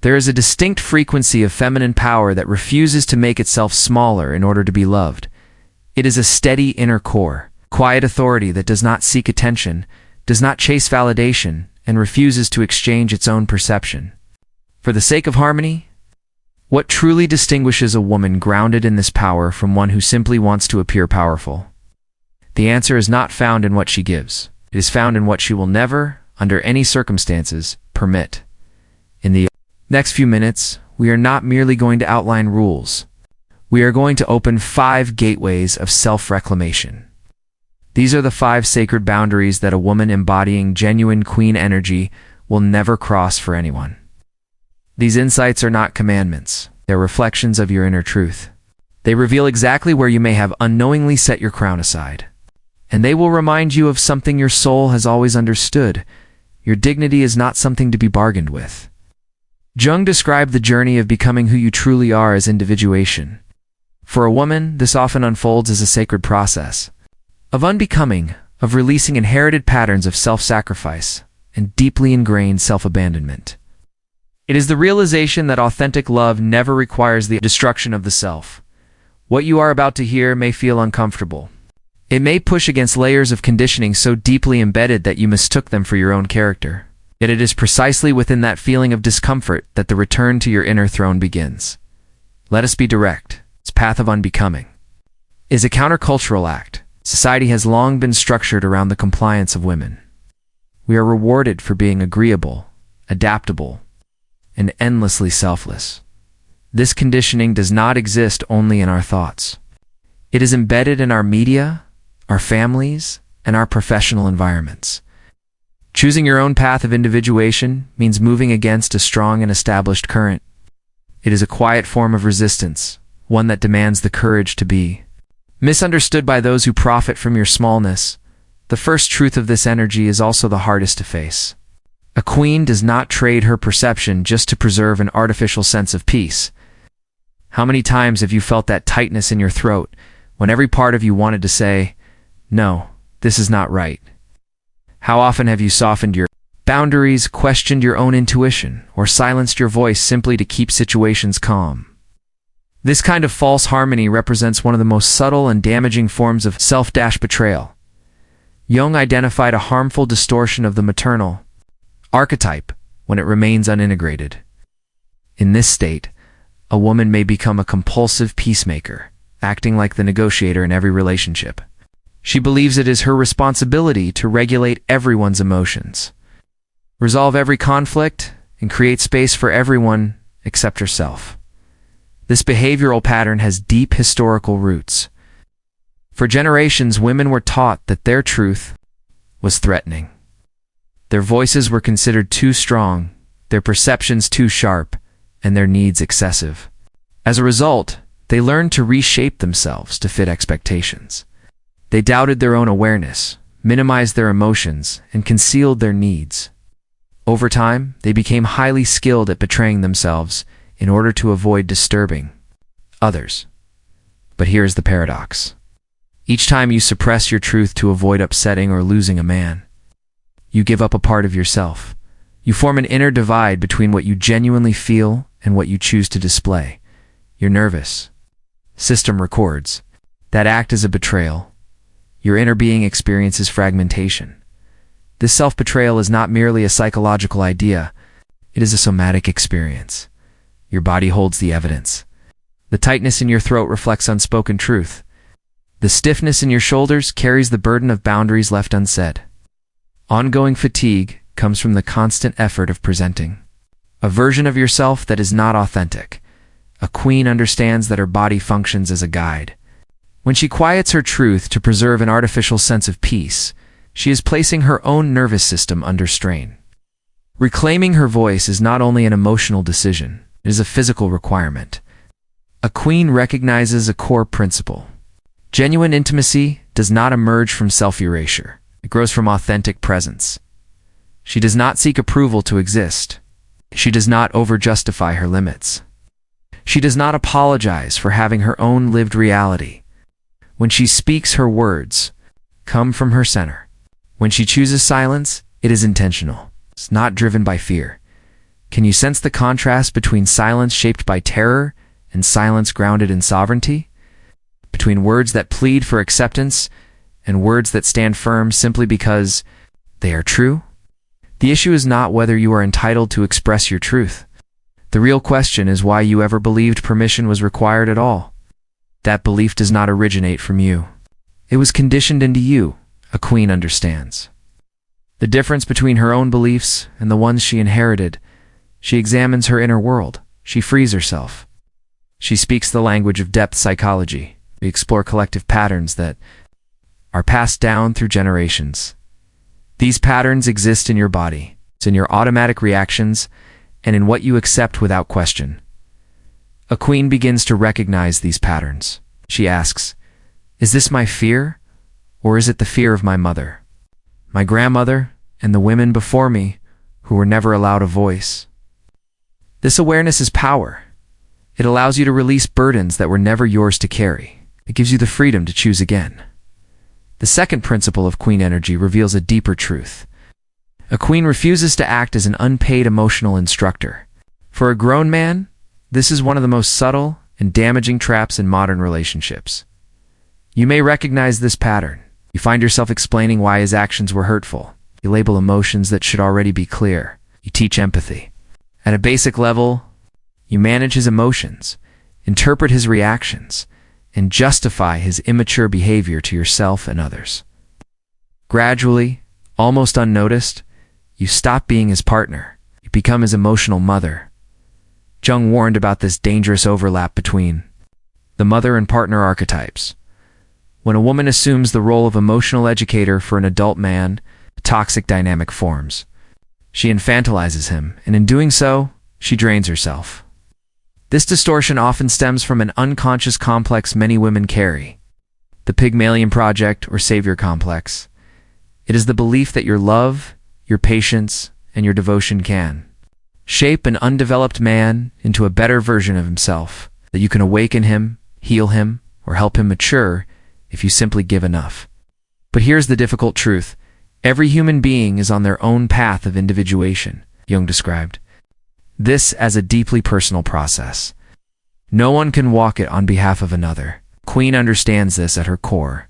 There is a distinct frequency of feminine power that refuses to make itself smaller in order to be loved. It is a steady inner core, quiet authority that does not seek attention, does not chase validation, and refuses to exchange its own perception. For the sake of harmony, what truly distinguishes a woman grounded in this power from one who simply wants to appear powerful? The answer is not found in what she gives. It is found in what she will never, under any circumstances, permit. In the next few minutes, we are not merely going to outline rules. We are going to open 5 gateways of self-reclamation. These are the 5 sacred boundaries that a woman embodying genuine queen energy will never cross for anyone. These insights are not commandments. They're reflections of your inner truth. They reveal exactly where you may have unknowingly set your crown aside. And they will remind you of something your soul has always understood. Your dignity is not something to be bargained with. Jung described the journey of becoming who you truly are as individuation. For a woman, this often unfolds as a sacred process of unbecoming, of releasing inherited patterns of self-sacrifice and deeply ingrained self-abandonment. It is the realization that authentic love never requires the destruction of the self. What you are about to hear may feel uncomfortable. It may push against layers of conditioning so deeply embedded that you mistook them for your own character. Yet it is precisely within that feeling of discomfort that the return to your inner throne begins. Let us be direct. Its path of unbecoming is a countercultural act. Society has long been structured around the compliance of women. We are rewarded for being agreeable, adaptable, and endlessly selfless. This conditioning does not exist only in our thoughts. It is embedded in our media, our families, and our professional environments. Choosing your own path of individuation means moving against a strong and established current. It is a quiet form of resistance, one that demands the courage to be misunderstood by those who profit from your smallness. The first truth of this energy is also the hardest to face. A queen does not trade her perception just to preserve an artificial sense of peace. How many times have you felt that tightness in your throat when every part of you wanted to say, "No, this is not right"? How often have you softened your boundaries, questioned your own intuition, or silenced your voice simply to keep situations calm? This kind of false harmony represents one of the most subtle and damaging forms of self-betrayal. Jung identified a harmful distortion of the maternal archetype when it remains unintegrated. In this state, a woman may become a compulsive peacemaker, acting like the negotiator in every relationship. She believes it is her responsibility to regulate everyone's emotions, resolve every conflict, and create space for everyone except herself. This behavioral pattern has deep historical roots. For generations, women were taught that their truth was threatening. Their voices were considered too strong, their perceptions too sharp, and their needs excessive. As a result, they learned to reshape themselves to fit expectations. They doubted their own awareness, minimized their emotions, and concealed their needs. Over time, they became highly skilled at betraying themselves in order to avoid disturbing others. But here's the paradox. Each time you suppress your truth to avoid upsetting or losing a man, you give up a part of yourself. You form an inner divide between what you genuinely feel and what you choose to display. Your nervous system records that act as a betrayal. Your inner being experiences fragmentation. This self-betrayal is not merely a psychological idea, it is a somatic experience. Your body holds the evidence. The tightness in your throat reflects unspoken truth. The stiffness in your shoulders carries the burden of boundaries left unsaid. Ongoing fatigue comes from the constant effort of presenting a version of yourself that is not authentic. A queen understands that her body functions as a guide. When she quiets her truth to preserve an artificial sense of peace, she is placing her own nervous system under strain. Reclaiming her voice is not only an emotional decision, it is a physical requirement. A queen recognizes a core principle. Genuine intimacy does not emerge from self-erasure. It grows from authentic presence. She does not seek approval to exist. She does not over-justify her limits. She does not apologize for having her own lived reality. When she speaks, her words come from her center. When she chooses silence, it is intentional. It's not driven by fear. Can you sense the contrast between silence shaped by terror and silence grounded in sovereignty? Between words that plead for acceptance and words that stand firm simply because they are true? The issue is not whether you are entitled to express your truth. The real question is why you ever believed permission was required at all. That belief does not originate from you. It was conditioned into you, a queen understands. The difference between her own beliefs and the ones she inherited, she examines her inner world, she frees herself. She speaks the language of depth psychology. We explore collective patterns that are passed down through generations. These patterns exist in your body, it's in your automatic reactions, and in what you accept without question. A queen begins to recognize these patterns. She asks, is this my fear, or is it the fear of my mother, my grandmother, and the women before me who were never allowed a voice? This awareness is power. It allows you to release burdens that were never yours to carry. It gives you the freedom to choose again. The second principle of queen energy reveals a deeper truth. A queen refuses to act as an unpaid emotional instructor. For a grown man, this is one of the most subtle and damaging traps in modern relationships. You may recognize this pattern. You find yourself explaining why his actions were hurtful. You label emotions that should already be clear. You teach empathy. At a basic level, you manage his emotions, interpret his reactions, and justify his immature behavior to yourself and others. Gradually, almost unnoticed, you stop being his partner. You become his emotional mother. Jung warned about this dangerous overlap between the mother and partner archetypes. When a woman assumes the role of emotional educator for an adult man, a toxic dynamic forms. She infantilizes him, and in doing so, she drains herself. This distortion often stems from an unconscious complex many women carry, the Pygmalion Project or Savior Complex. It is the belief that your love, your patience, and your devotion can shape an undeveloped man into a better version of himself, that you can awaken him, heal him, or help him mature if you simply give enough. But here's the difficult truth. Every human being is on their own path of individuation, Jung described this as a deeply personal process. No one can walk it on behalf of another. Queen understands this at her core.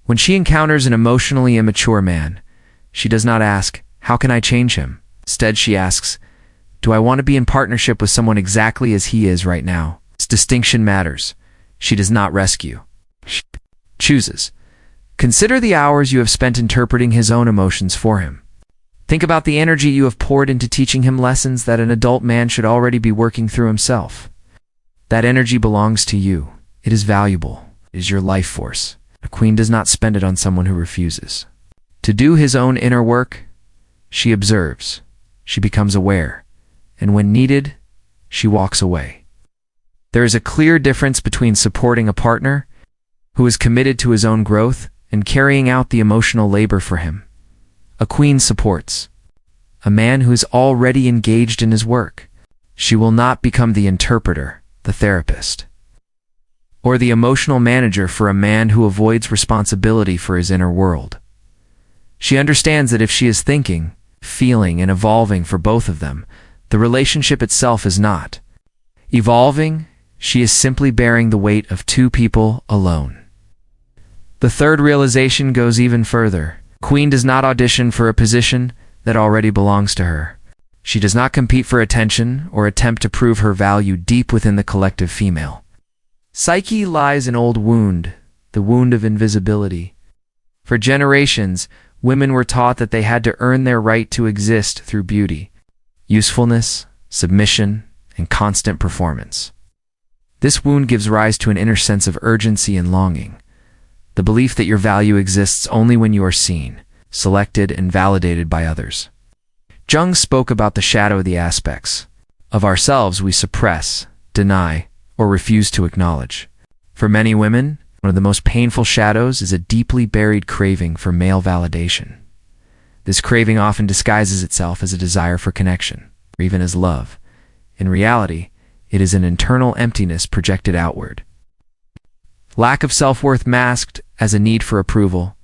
When she encounters an emotionally immature man, she does not ask, how can I change him? Instead, she asks, do I want to be in partnership with someone exactly as he is right now? This distinction matters. She does not rescue. She chooses. Consider the hours you have spent interpreting his own emotions for him. Think about the energy you have poured into teaching him lessons that an adult man should already be working through himself. That energy belongs to you. It is valuable. It is your life force. A queen does not spend it on someone who refuses to do his own inner work. She observes. She becomes aware. And when needed, she walks away. There is a clear difference between supporting a partner who is committed to his own growth and carrying out the emotional labor for him. A queen supports a man who is already engaged in his work. She will not become the interpreter, the therapist, or the emotional manager for a man who avoids responsibility for his inner world. She understands that if she is thinking, feeling, and evolving for both of them, the relationship itself is not evolving. She is simply bearing the weight of two people alone. The third realization goes even further. Queen does not audition for a position that already belongs to her. She does not compete for attention or attempt to prove her value deep within the collective female psyche lies an old wound, the wound of invisibility. For generations, women were taught that they had to earn their right to exist through beauty, usefulness, submission, and constant performance. This wound gives rise to an inner sense of urgency and longing. The belief that your value exists only when you are seen, selected, and validated by others. Jung spoke about the shadow of the aspects of ourselves we suppress, deny, or refuse to acknowledge. For many women, one of the most painful shadows is a deeply buried craving for male validation. This craving often disguises itself as a desire for connection, or even as love. In reality, it is an internal emptiness projected outward. Lack of self-worth masked as a need for approval.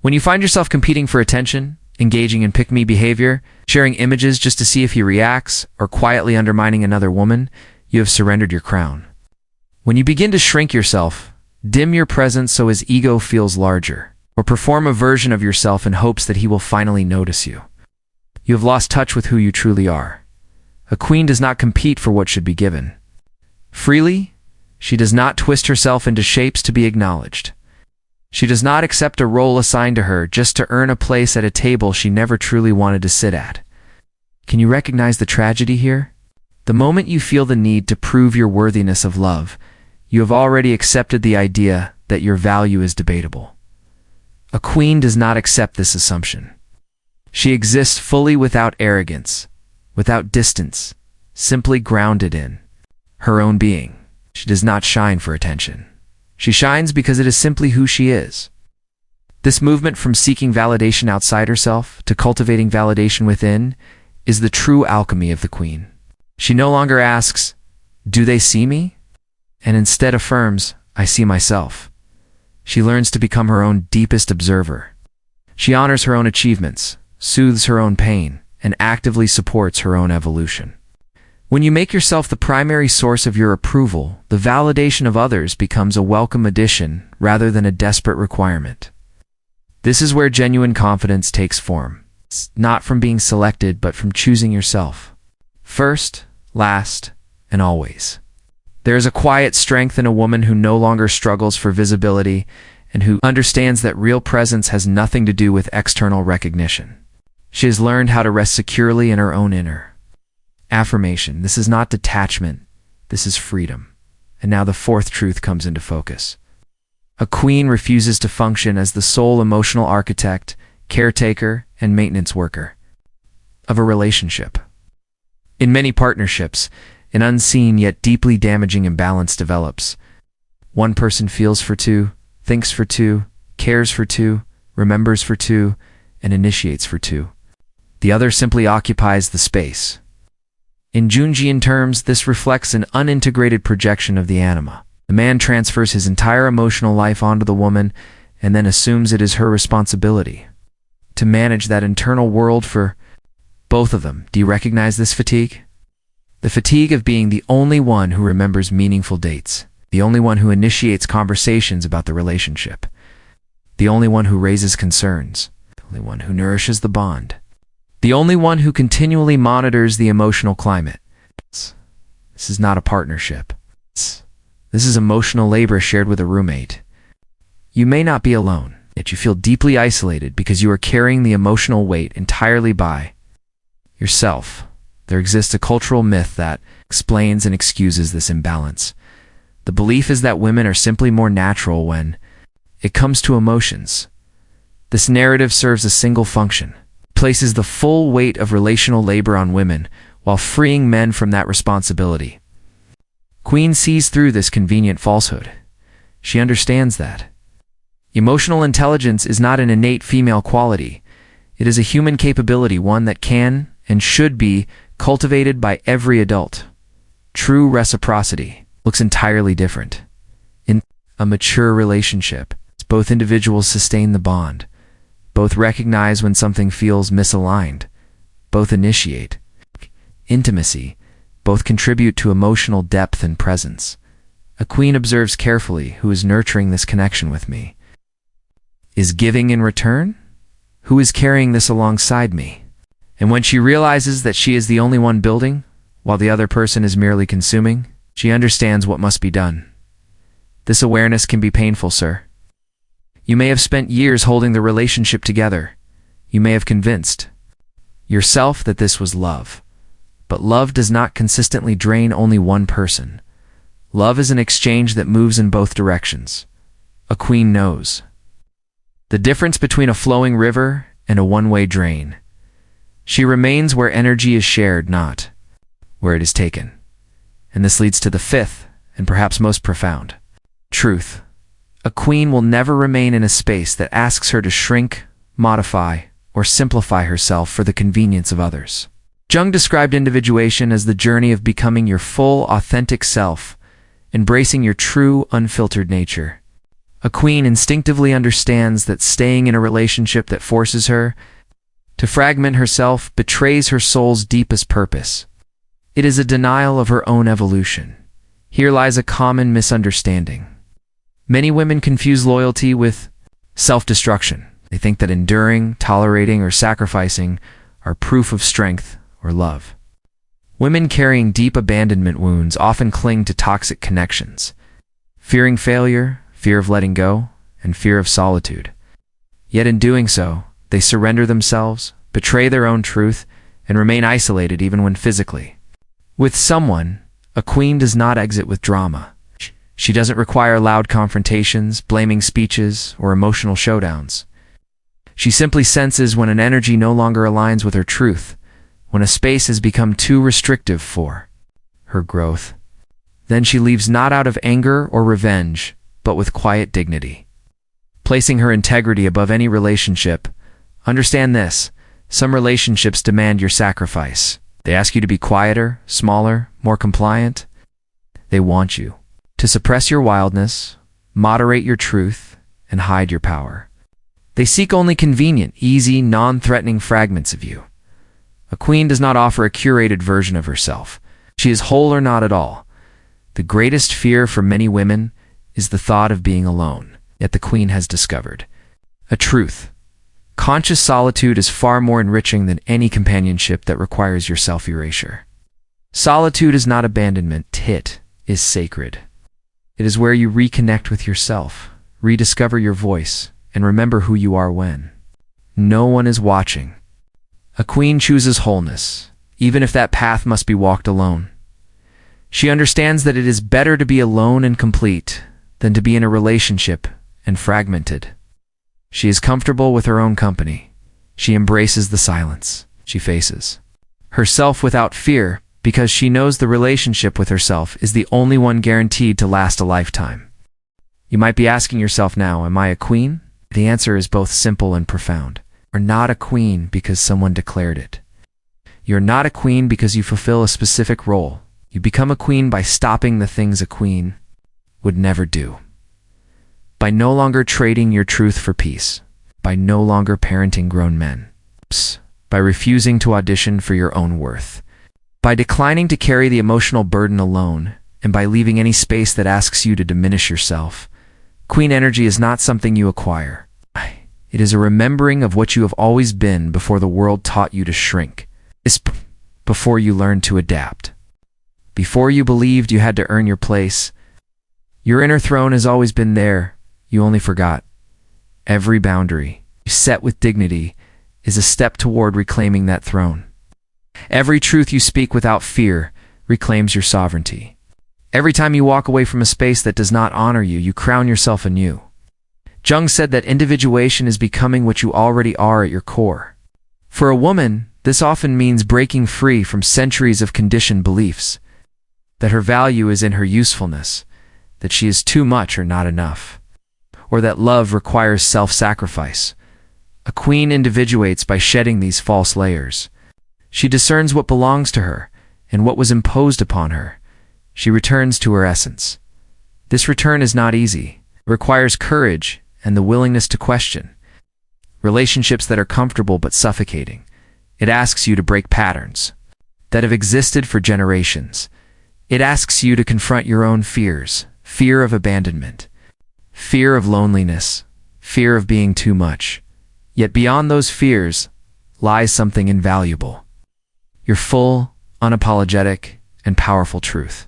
When you find yourself competing for attention, engaging in pick-me behavior, sharing images just to see if he reacts, or quietly undermining another woman, you have surrendered your crown. When you begin to shrink yourself, dim your presence so his ego feels larger, or perform a version of yourself in hopes that he will finally notice you, you have lost touch with who you truly are. A queen does not compete for what should be given freely. She does not twist herself into shapes to be acknowledged. She does not accept a role assigned to her just to earn a place at a table she never truly wanted to sit at. Can you recognize the tragedy here? The moment you feel the need to prove your worthiness of love, you have already accepted the idea that your value is debatable. A queen does not accept this assumption. She exists fully without arrogance, without distance, simply grounded in her own being. She does not shine for attention. She shines because it is simply who she is. This movement from seeking validation outside herself to cultivating validation within is the true alchemy of the queen. She no longer asks, "Do they see me?" and instead affirms, "I see myself." She learns to become her own deepest observer. She honors her own achievements, soothes her own pain, and actively supports her own evolution. When you make yourself the primary source of your approval, the validation of others becomes a welcome addition rather than a desperate requirement. This is where genuine confidence takes form. It's not from being selected, but from choosing yourself. First, last, and always. There is a quiet strength in a woman who no longer struggles for visibility and who understands that real presence has nothing to do with external recognition. She has learned how to rest securely in her own inner. Affirmation. This is not detachment. This is freedom. And now the fourth truth comes into focus. A queen refuses to function as the sole emotional architect, caretaker, and maintenance worker of a relationship. In many partnerships, an unseen yet deeply damaging imbalance develops. One person feels for two, thinks for two, cares for two, remembers for two, and initiates for two. The other simply occupies the space. In Jungian terms, this reflects an unintegrated projection of the anima. The man transfers his entire emotional life onto the woman and then assumes it is her responsibility to manage that internal world for both of them. Do you recognize this fatigue? The fatigue of being the only one who remembers meaningful dates, the only one who initiates conversations about the relationship, the only one who raises concerns, the only one who nourishes the bond, the only one who continually monitors the emotional climate. This is not a partnership. This is emotional labor shared with a roommate. You may not be alone, yet you feel deeply isolated because you are carrying the emotional weight entirely by yourself. There exists a cultural myth that explains and excuses this imbalance. The belief is that women are simply more natural when it comes to emotions. This narrative serves a single function: places the full weight of relational labor on women while freeing men from that responsibility. Queen sees through this convenient falsehood. She understands that emotional intelligence is not an innate female quality. It is a human capability, one that can and should be cultivated by every adult. True reciprocity looks entirely different. In a mature relationship, both individuals sustain the bond. Both recognize when something feels misaligned. Both initiate intimacy. Both contribute to emotional depth and presence. A queen observes carefully who is nurturing this connection with me. Is giving in return? Who is carrying this alongside me? And when she realizes that she is the only one building, while the other person is merely consuming, she understands what must be done. This awareness can be painful, sir. You may have spent years holding the relationship together. You may have convinced yourself that this was love. But love does not consistently drain only one person. Love is an exchange that moves in both directions. A queen knows the difference between a flowing river and a one-way drain. She remains where energy is shared, not where it is taken. And this leads to the fifth, and perhaps most profound, truth. A queen will never remain in a space that asks her to shrink, modify, or simplify herself for the convenience of others. Jung described individuation as the journey of becoming your full, authentic self, embracing your true, unfiltered nature. A queen instinctively understands that staying in a relationship that forces her To fragment herself betrays her soul's deepest purpose. It is a denial of her own evolution. Here lies a common misunderstanding. Many women confuse loyalty with self-destruction. They think that enduring, tolerating, or sacrificing are proof of strength or love. Women carrying deep abandonment wounds often cling to toxic connections, fearing failure, fear of letting go, and fear of solitude. Yet in doing so, they surrender themselves, betray their own truth, and remain isolated even when physically with someone. A queen does not exit with drama. She doesn't require loud confrontations, blaming speeches, or emotional showdowns. She simply senses when an energy no longer aligns with her truth, when a space has become too restrictive for her growth. Then she leaves not out of anger or revenge, but with quiet dignity. Placing her integrity above any relationship. Understand this: some relationships demand your sacrifice. They ask you to be quieter, smaller, more compliant. They want you to suppress your wildness, moderate your truth, and hide your power. They seek only convenient, easy, non-threatening fragments of you. A queen does not offer a curated version of herself. She is whole or not at all. The greatest fear for many women is the thought of being alone. Yet the queen has discovered a truth. Conscious solitude is far more enriching than any companionship that requires your self-erasure. Solitude is not abandonment. It is sacred. It is where you reconnect with yourself, rediscover your voice, and remember who you are when no one is watching. A queen chooses wholeness, even if that path must be walked alone. She understands that it is better to be alone and complete than to be in a relationship and fragmented. She is comfortable with her own company. She embraces the silence. She faces herself without fear because she knows the relationship with herself is the only one guaranteed to last a lifetime. You might be asking yourself now, am I a queen? The answer is both simple and profound. You're not a queen because someone declared it. You're not a queen because you fulfill a specific role. You become a queen by stopping the things a queen would never do. By no longer trading your truth for peace. By no longer parenting grown men. By refusing to audition for your own worth. By declining to carry the emotional burden alone, and by leaving any space that asks you to diminish yourself. Queen energy is not something you acquire. It is a remembering of what you have always been before the world taught you to shrink. It's before you learned to adapt. Before you believed you had to earn your place. Your inner throne has always been there. You only forgot. Every boundary you set with dignity is a step toward reclaiming that throne. Every truth you speak without fear reclaims your sovereignty. Every time you walk away from a space that does not honor you, you crown yourself anew. Jung said that individuation is becoming what you already are at your core. For a woman, this often means breaking free from centuries of conditioned beliefs, that her value is in her usefulness, that she is too much or not enough, or that love requires self-sacrifice. A queen individuates by shedding these false layers. She discerns what belongs to her and what was imposed upon her. She returns to her essence. This return is not easy. It requires courage and the willingness to question. Relationships that are comfortable but suffocating. It asks you to break patterns that have existed for generations. It asks you to confront your own fears, fear of abandonment, fear of loneliness, fear of being too much. Yet beyond those fears lies something invaluable. Your full, unapologetic, and powerful truth.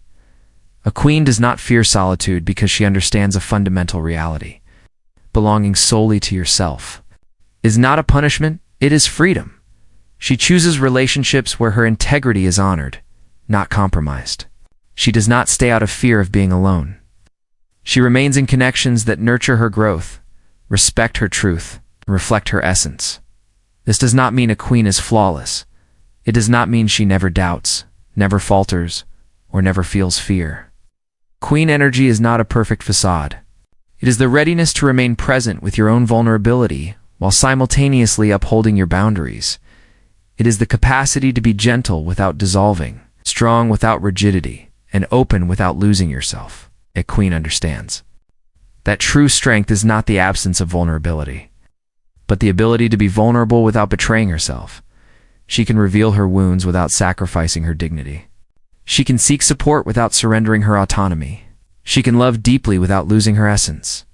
A queen does not fear solitude because she understands a fundamental reality. Belonging solely to yourself is not a punishment, it is freedom. She chooses relationships where her integrity is honored, not compromised. She does not stay out of fear of being alone. She remains in connections that nurture her growth, respect her truth, and reflect her essence. This does not mean a queen is flawless. It does not mean she never doubts, never falters, or never feels fear. Queen energy is not a perfect facade. It is the readiness to remain present with your own vulnerability while simultaneously upholding your boundaries. It is the capacity to be gentle without dissolving, strong without rigidity, and open without losing yourself. A queen understands that true strength is not the absence of vulnerability, but the ability to be vulnerable without betraying herself. She can reveal her wounds without sacrificing her dignity. She can seek support without surrendering her autonomy. She can love deeply without losing her essence.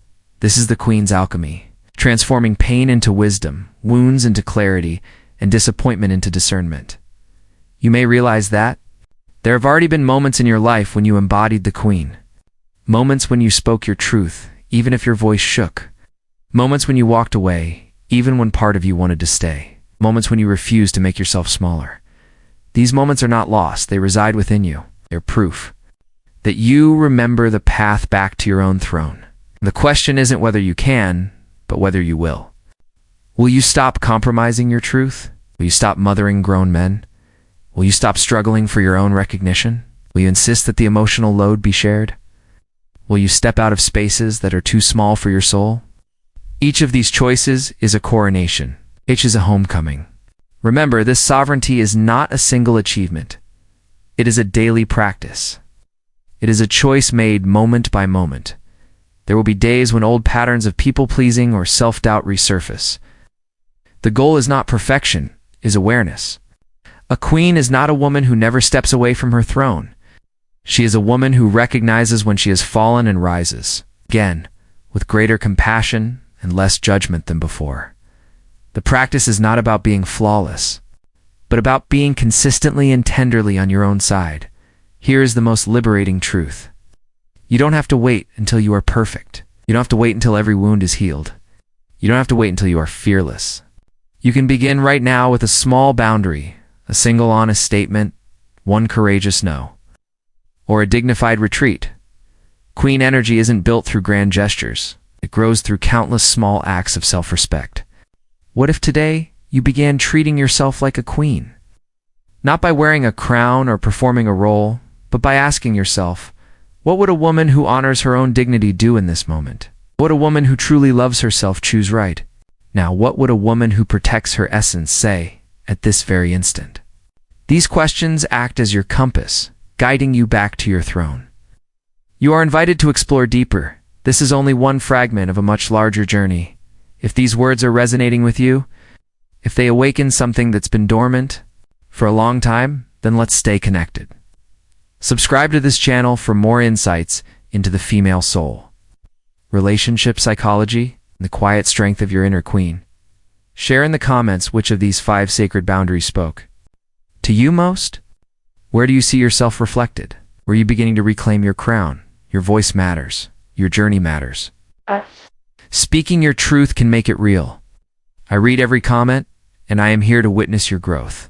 This is the Queen's alchemy, transforming pain into wisdom, wounds into clarity, and disappointment into discernment. You may realize that there have already been moments in your life when you embodied the Queen. Moments when you spoke your truth, even if your voice shook. Moments when you walked away, even when part of you wanted to stay. Moments when you refused to make yourself smaller. These moments are not lost, they reside within you. They're proof that you remember the path back to your own throne. The question isn't whether you can, but whether you will. Will you stop compromising your truth? Will you stop mothering grown men? Will you stop struggling for your own recognition? Will you insist that the emotional load be shared? Will you step out of spaces that are too small for your soul? Each of these choices is a coronation. Each is a homecoming. Remember, this sovereignty is not a single achievement. It is a daily practice. It is a choice made moment by moment. There will be days when old patterns of people-pleasing or self-doubt resurface. The goal is not perfection, is awareness. A queen is not a woman who never steps away from her throne. She is a woman who recognizes when she has fallen and rises, again, with greater compassion and less judgment than before. The practice is not about being flawless, but about being consistently and tenderly on your own side. Here is the most liberating truth. You don't have to wait until you are perfect. You don't have to wait until every wound is healed. You don't have to wait until you are fearless. You can begin right now with a small boundary, a single honest statement, one courageous no, or a dignified retreat. Queen energy isn't built through grand gestures. It grows through countless small acts of self-respect. What if today you began treating yourself like a queen? Not by wearing a crown or performing a role, but by asking yourself, what would a woman who honors her own dignity do in this moment? What would a woman who truly loves herself choose right? Now, what would a woman who protects her essence say at this very instant? These questions act as your compass, guiding you back to your throne. You are invited to explore deeper. This is only one fragment of a much larger journey. If these words are resonating with you, if they awaken something that's been dormant for a long time, then let's stay connected. Subscribe to this channel for more insights into the female soul, relationship psychology, and the quiet strength of your inner queen. Share in the comments which of these 5 sacred boundaries spoke to you most. Where do you see yourself reflected? Were you beginning to reclaim your crown? Your voice matters. Your journey matters. Speaking your truth can make it real. I read every comment, and I am here to witness your growth.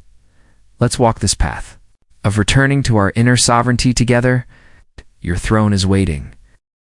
Let's walk this path of returning to our inner sovereignty together. Your throne is waiting.